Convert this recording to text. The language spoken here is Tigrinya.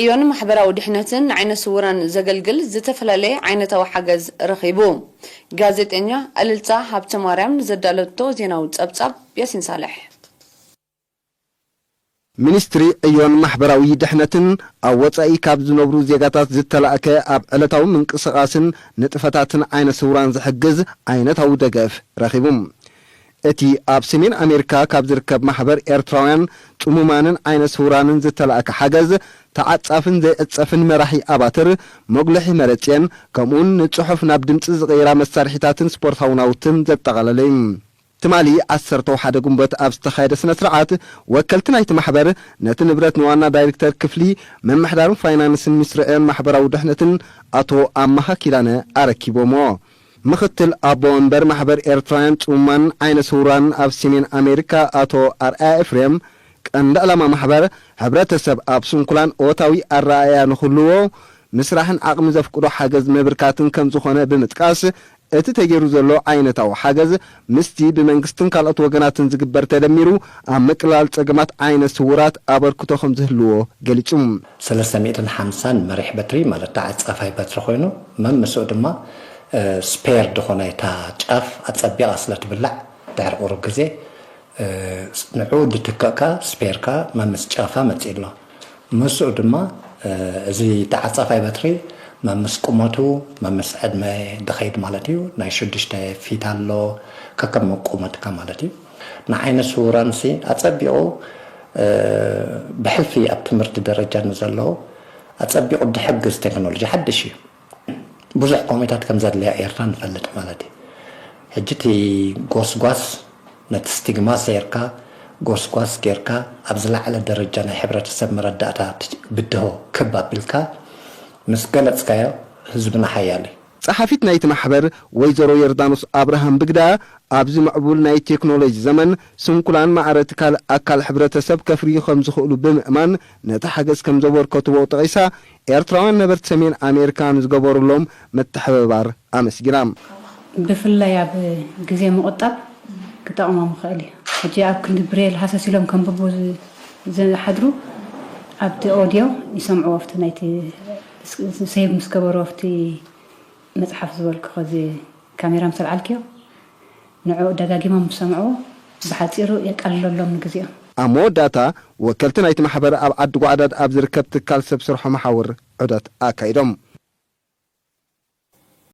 عيون محبرة ودحنتن عين سوران زقلقل زتفلالي عين توحجز رخيبو جازت إنيا أللتا هابت مريم زدالتو زيناوت أبطاب ياسين صالح ሚኒስትሪ እዮን ማሕበራዊ ድሕነትን ኣብ ወጻኢ ካብ ዝነብሩ ዜጋታት ዝተላእከ ኣብ ዕለታዊ ምንቅስቓስን ንጥፈታትን ዓይነ ስውራን ዝሕግዝ ዓይነታዊ ደገፍ ረኺቡም እቲ ኣብ ሰሜን ኣሜሪካ ካብ ዝርከብ ማሕበር ኤርትራውያን ጥሙማንን ዓይነ ስውራንን ዝተላእከ ሓገዝ ተዓጻፍን ዘዕጸፍን መራሒ ኣባትር መጉልሒ መረጽን ከምኡን ንጽሑፍ ናብ ድምፂ ዝቐይራ መሳርሒታትን ስፖርታዊ ናውትን ዘጠቓለለ ትማሊ 11 ጉንበት ኣብ ዝተኻየደ ስነ ስርዓት ወከልቲ ናይቲ ማሕበር ነቲ ንብረት ንዋና ዳይሬክተር ክፍሊ መምሕዳርን ፋይናንስን ሚኒስትሪን ማሕበራዊ ድሕነትን ኣቶ ኣማሃ ኪዳነ ኣረኪቦሞ ምክትል ኣቦ ወንበር ማሕበር ኤርትራውያን ጥሙማን ዓይነ ስውራን ኣብ ሰሜን ኣሜሪካ ኣቶ ኣርኣያ ኤፍሬም ቀንዲ ዕላማ ማሕበር ሕብረተሰብ ኣብ ስንኩላን ኦታዊ ኣረኣያ ንኽህልዎ ምስራሕን ዓቕሚ ዘፍቅዶ ሓገዝ መብርካትን ከም ዝኾነ ብምጥቃስ እቲ ተገይሩ ዘሎ ዓይነታዊ ሓገዝ ምስቲ ብመንግስትን ካልኦት ወገናትን ዝግበር ተደሚሩ ኣብ ምቅላል ፀገማት ዓይነ ስውራት ኣበርክቶ ከም ዝህልዎ ገሊጹ 350 መሪሕ በትሪ ማለት ዓጻፋይ በትሪ ኮይኑ መምስኡ ድማ ስፔር ድኾነ እታ ጫፍ ኣጸቢቓ ስለትብላዕ ድሕሪ ቁሩብ ግዜ ንዑ ድትከካ ስፔርካ መምስ ጫፋ መጺሎ ምስኡ ድማ እዚ ተዓጻፋይ በትሪ መምስ ቁመቱ መምስ ዕድመ ድኸይድ ማለት እዩ ናይ 6 ፊት ኣሎ ከከም ቁመትካ ማለት እዩ ንዓይነ ስውራንሲ ኣጸቢቑ ብሕልፊ ኣብ ትምህርቲ ደረጃ ንዘለዎ ኣጸቢቑ ድሕግዝ ቴክኖሎጂ ሓድሽ እዩ ብዙሕ ኮሚታት ከም ዘድልያ ኤርትራ ንፈልጥ ማለት እዩ ሕጂቲ ጎስጓስ ነቲ ስቲግማ ሰይርካ ጎስጓስ ጌርካ ኣብ ዝለዓለ ደረጃ ናይ ሕብረተሰብ መረዳእታ ብድሆ ክብ ኣቢልካ ምስ ገለጽካዮ ህዝብና ሓያል ጸሓፊት ናይቲ ማሕበር ወይዘሮ የርዳኖስ አብርሃም ብግዳ ኣብዚ ምዕቡል ናይ ቴክኖሎጂ ዘመን ስንኩላን ማዕረትካል ኣካል ሕብረተሰብ ከፍርዩ ከም ዝኽእሉ ብምእማን ነቲ ሓገዝ ከም ዘበርከትዎ ጠቂሳ ኤርትራውያን ነበርቲ ሰሜን ኣሜሪካን ዝገበሩሎም መተሓባባር ኣመስጊናም ብፍላይ ኣብ ግዜ ምቁጣብ ክጠቕሞም ይኽእል እዩ ሕጂ ኣብ ክንዲ ብሬል ሓሳሲሎም ከንብቡ ዝሓድሩ ኣብቲ ኦድዮ ይሰምዑ ኣብቲ ናይቲ سيب مسكبرو فتي مصحف زولك خذي كاميرا مسلعلكيو نعو دغاغيما مسمعو بحصيرو يقللهم نغزيو امو داتا وكلتنا يتمحبر اب عد قعدات اب زركب تكال سب سرحه محاور عدات اكايدم